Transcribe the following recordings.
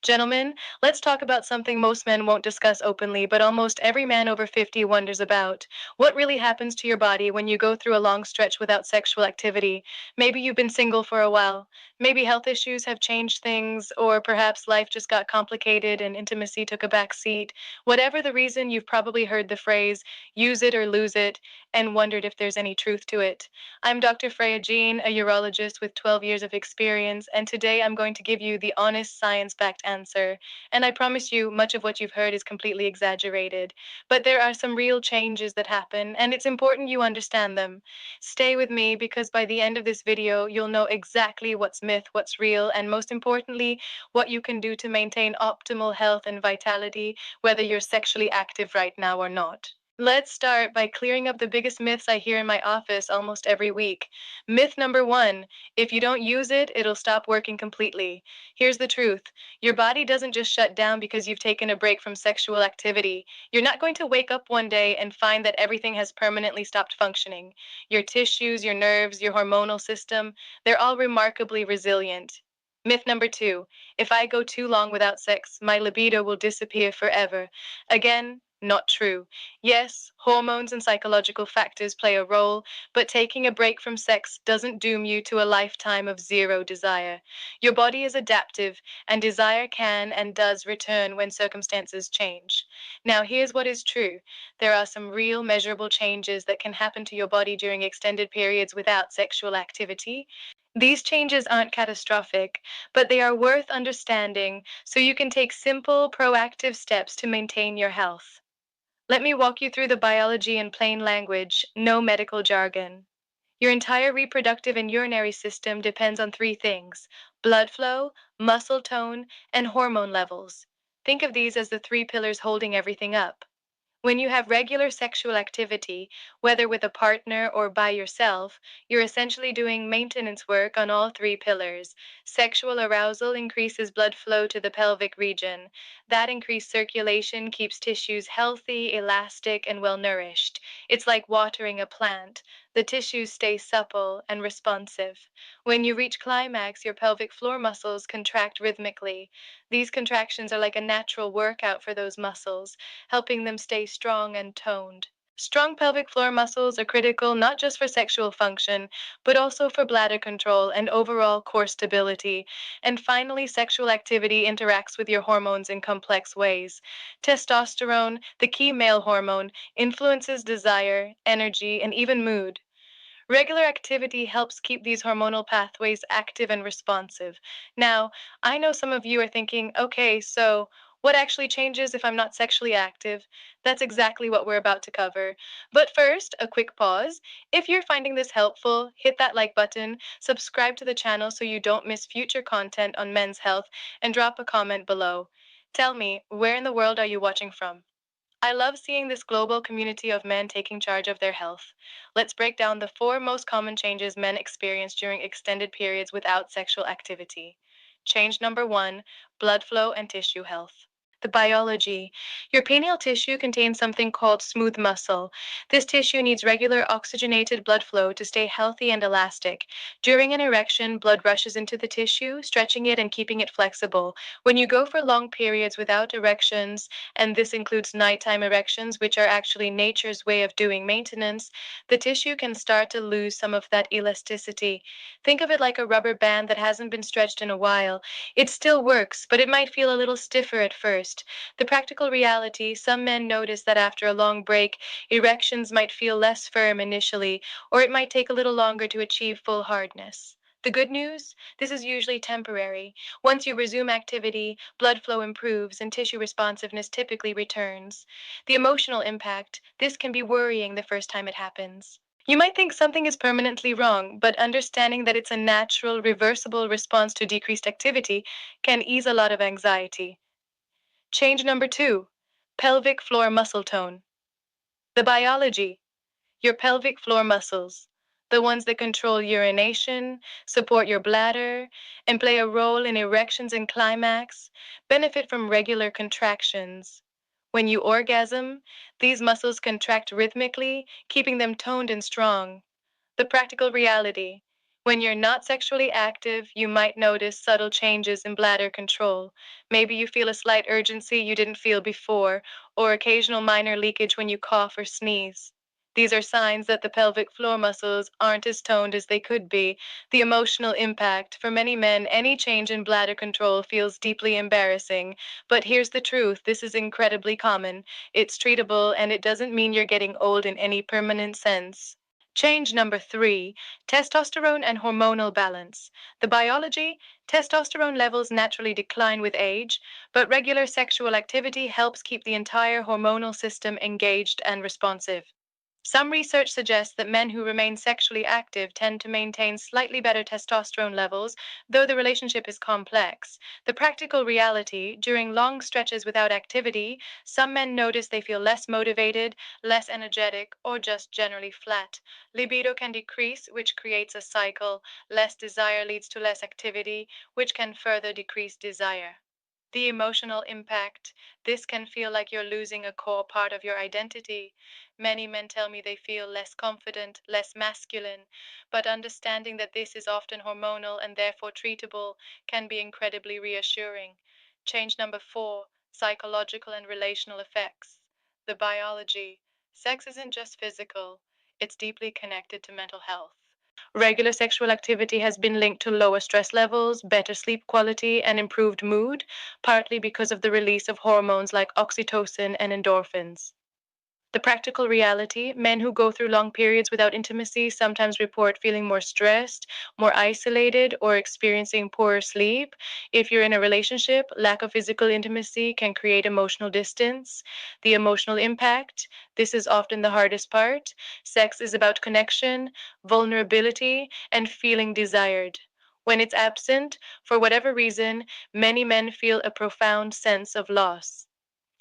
Gentlemen, let's talk about something most men won't discuss openly, but almost every man over 50 wonders about. What really happens to your body when you go through a long stretch without sexual activity? Maybe you've been single for a while. Maybe health issues have changed things, or perhaps life just got complicated and intimacy took a back seat. Whatever the reason, you've probably heard the phrase, use it or lose it, and wondered if there's any truth to it. I'm Dr. Freya Gean, a urologist with 12 years of experience, and today I'm going to give you the honest, science backed answer. And I promise you, much of what you've heard is completely exaggerated. But there are some real changes that happen, and it's important you understand them. Stay with me because by the end of this video, you'll know exactly what's myth, what's real, and most importantly, what you can do to maintain optimal health and vitality, whether you're sexually active right now or not. Let's start by clearing up the biggest myths I hear in my office almost every week. Myth number one, if you don't use it, it'll stop working completely. Here's the truth, your body doesn't just shut down because you've taken a break from sexual activity. You're not going to wake up one day and find that everything has permanently stopped functioning. Your tissues, your nerves, your hormonal system, they're all remarkably resilient. Myth number two, if I go too long without sex, my libido will disappear forever. Again, not true. Yes, hormones and psychological factors play a role, but taking a break from sex doesn't doom you to a lifetime of zero desire. Your body is adaptive, and desire can and does return when circumstances change. Now, here's what is true, there are some real measurable changes that can happen to your body during extended periods without sexual activity. These changes aren't catastrophic, but they are worth understanding so you can take simple, proactive steps to maintain your health. Let me walk you through the biology in plain language, no medical jargon. Your entire reproductive and urinary system depends on three things: blood flow, muscle tone, and hormone levels. Think of these as the three pillars holding everything up. When you have regular sexual activity, whether with a partner or by yourself, you're essentially doing maintenance work on all three pillars. Sexual arousal increases blood flow to the pelvic region. That increased circulation keeps tissues healthy, elastic, and well nourished. It's like watering a plant. The tissues stay supple and responsive. When you reach climax, your pelvic floor muscles contract rhythmically. These contractions are like a natural workout for those muscles, helping them stay strong and toned. Strong pelvic floor muscles are critical not just for sexual function, but also for bladder control and overall core stability. And finally, sexual activity interacts with your hormones in complex ways. Testosterone, the key male hormone, influences desire, energy, and even mood. Regular activity helps keep these hormonal pathways active and responsive. Now, I know some of you are thinking, okay, so what actually changes if I'm not sexually active? That's exactly what we're about to cover. But first, a quick pause. If you're finding this helpful, hit that like button, subscribe to the channel so you don't miss future content on men's health, and drop a comment below. Tell me, where in the world are you watching from? I love seeing this global community of men taking charge of their health. Let's break down the four most common changes men experience during extended periods without sexual activity. Change number one, blood flow and tissue health. The biology. Your pineal tissue contains something called smooth muscle. This tissue needs regular oxygenated blood flow to stay healthy and elastic. During an erection, blood rushes into the tissue, stretching it and keeping it flexible. When you go for long periods without erections, and this includes nighttime erections, which are actually nature's way of doing maintenance, the tissue can start to lose some of that elasticity. Think of it like a rubber band that hasn't been stretched in a while. It still works, but it might feel a little stiffer at first. The practical reality, some men notice that after a long break, erections might feel less firm initially, or it might take a little longer to achieve full hardness. The good news? This is usually temporary. Once you resume activity, blood flow improves and tissue responsiveness typically returns. The emotional impact, this can be worrying the first time it happens. You might think something is permanently wrong, but understanding that it's a natural, reversible response to decreased activity can ease a lot of anxiety. Change number two, pelvic floor muscle tone. The biology, your pelvic floor muscles, the ones that control urination, support your bladder, and play a role in erections and climax, benefit from regular contractions. When you orgasm, these muscles contract rhythmically, keeping them toned and strong. The practical reality, When you're not sexually active, you might notice subtle changes in bladder control. Maybe you feel a slight urgency you didn't feel before, or occasional minor leakage when you cough or sneeze. These are signs that the pelvic floor muscles aren't as toned as they could be. The emotional impact. For many men, any change in bladder control feels deeply embarrassing. But here's the truth, this is incredibly common. It's treatable, and it doesn't mean you're getting old in any permanent sense. Change number three, testosterone and hormonal balance. The biology, testosterone levels naturally decline with age, but regular sexual activity helps keep the entire hormonal system engaged and responsive. Some research suggests that men who remain sexually active tend to maintain slightly better testosterone levels, though the relationship is complex. The practical reality, during long stretches without activity, some men notice they feel less motivated, less energetic, or just generally flat. Libido can decrease, which creates a cycle. Less desire leads to less activity, which can further decrease desire. The emotional impact. This can feel like you're losing a core part of your identity. Many men tell me they feel less confident, less masculine, but understanding that this is often hormonal and therefore treatable can be incredibly reassuring. Change number four, psychological and relational effects. The biology. Sex isn't just physical, it's deeply connected to mental health. Regular sexual activity has been linked to lower stress levels, better sleep quality, and improved mood, partly because of the release of hormones like oxytocin and endorphins. The practical reality, men who go through long periods without intimacy sometimes report feeling more stressed, more isolated, or experiencing poorer sleep. If you're in a relationship, lack of physical intimacy can create emotional distance. The emotional impact, this is often the hardest part. Sex is about connection, vulnerability, and feeling desired. When it's absent, for whatever reason, many men feel a profound sense of loss.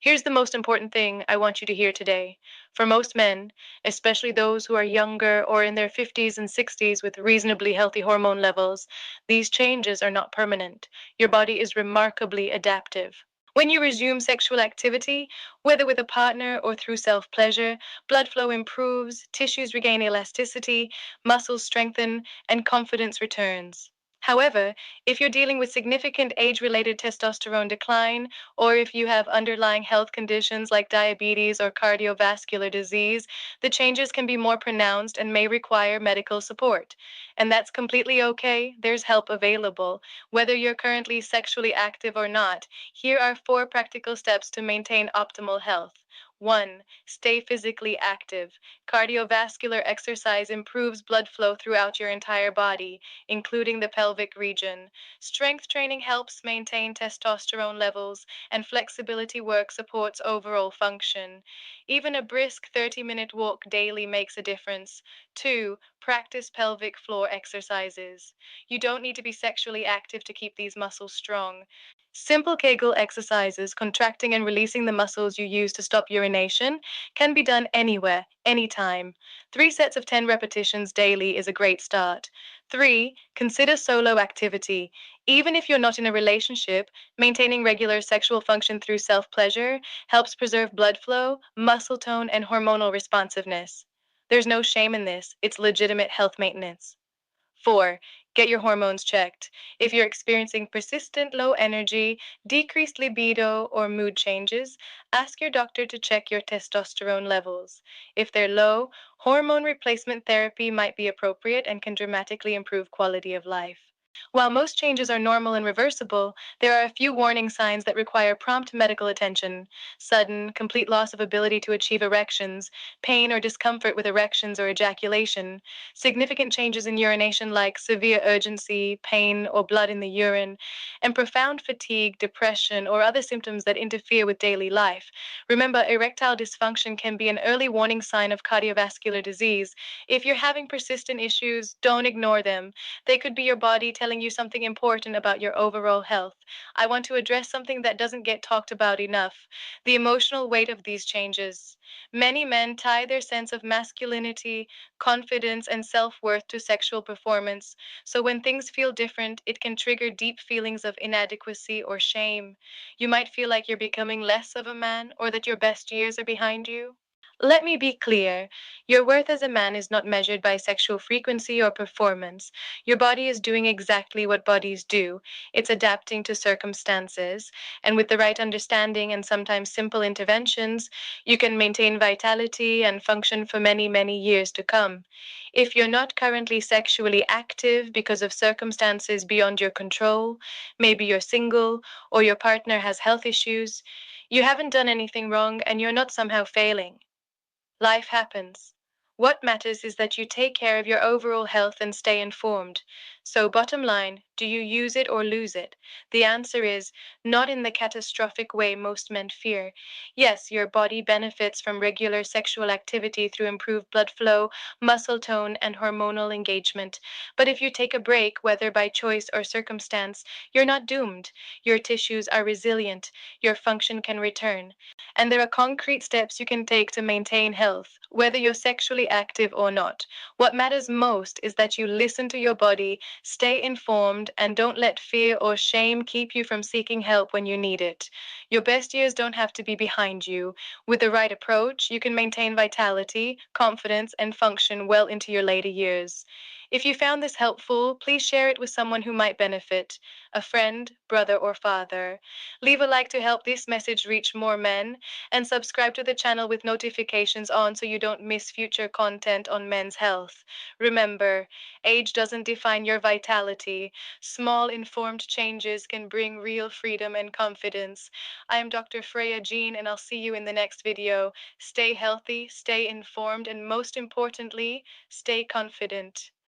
Here's the most important thing I want you to hear today. For most men, especially those who are younger or in their 50s and 60s with reasonably healthy hormone levels, these changes are not permanent. Your body is remarkably adaptive. When you resume sexual activity, whether with a partner or through self pleasure, blood flow improves, tissues regain elasticity, muscles strengthen, and confidence returns. However, if you're dealing with significant age related testosterone decline, or if you have underlying health conditions like diabetes or cardiovascular disease, the changes can be more pronounced and may require medical support. And that's completely okay. There's help available. Whether you're currently sexually active or not, here are four practical steps to maintain optimal health. 1. Stay physically active. Cardiovascular exercise improves blood flow throughout your entire body, including the pelvic region. Strength training helps maintain testosterone levels, and flexibility work supports overall function. Even a brisk 30-minute walk daily makes a difference. 2. Practice pelvic floor exercises. You don't need to be sexually active to keep these muscles strong. Simple Kegel exercises, contracting and releasing the muscles you use to stop urination, can be done anywhere, anytime. 3 sets of 10 repetitions daily is a great start. 3. Consider solo activity. Even if you're not in a relationship, maintaining regular sexual function through self pleasure helps preserve blood flow, muscle tone, and hormonal responsiveness. There's no shame in this, it's legitimate health maintenance. 4. Get your hormones checked. If you're experiencing persistent low energy, decreased libido, or mood changes, ask your doctor to check your testosterone levels. If they're low, hormone replacement therapy might be appropriate and can dramatically improve quality of life. While most changes are normal and reversible, there are a few warning signs that require prompt medical attention. Sudden, complete loss of ability to achieve erections, pain or discomfort with erections or ejaculation, significant changes in urination like severe urgency, pain, or blood in the urine, and profound fatigue, depression, or other symptoms that interfere with daily life. Remember, erectile dysfunction can be an early warning sign of cardiovascular disease. If you're having persistent issues, don't ignore them. They could be your body telling you something important about your overall health. I want to address something that doesn't get talked about enough, the emotional weight of these changes. Many men tie their sense of masculinity, confidence, and self worth to sexual performance, so when things feel different, it can trigger deep feelings of inadequacy or shame. You might feel like you're becoming less of a man or that your best years are behind you. Let me be clear. Your worth as a man is not measured by sexual frequency or performance. Your body is doing exactly what bodies do. It's adapting to circumstances. And with the right understanding and sometimes simple interventions, you can maintain vitality and function for many, many years to come. If you're not currently sexually active because of circumstances beyond your control, maybe you're single or your partner has health issues, you haven't done anything wrong and you're not somehow failing. Life happens. What matters is that you take care of your overall health and stay informed. So, bottom line, do you use it or lose it? The answer is not in the catastrophic way most men fear. Yes, your body benefits from regular sexual activity through improved blood flow, muscle tone, and hormonal engagement. But if you take a break, whether by choice or circumstance, you're not doomed. Your tissues are resilient, your function can return. And there are concrete steps you can take to maintain health, whether you're sexually active or not. What matters most is that you listen to your body, stay informed, and don't let fear or shame keep you from seeking help when you need it. Your best years don't have to be behind you. With the right approach, you can maintain vitality, confidence, and function well into your later years. If you found this helpful, please share it with someone who might benefit, a friend, brother, or father. Leave a like to help this message reach more men, and subscribe to the channel with notifications on so you don't miss future content on men's health. Remember, age doesn't define your vitality. Small, informed changes can bring real freedom and confidence. I am Dr. Freya Gean, and I'll see you in the next video. Stay healthy, stay informed, and most importantly, stay confident.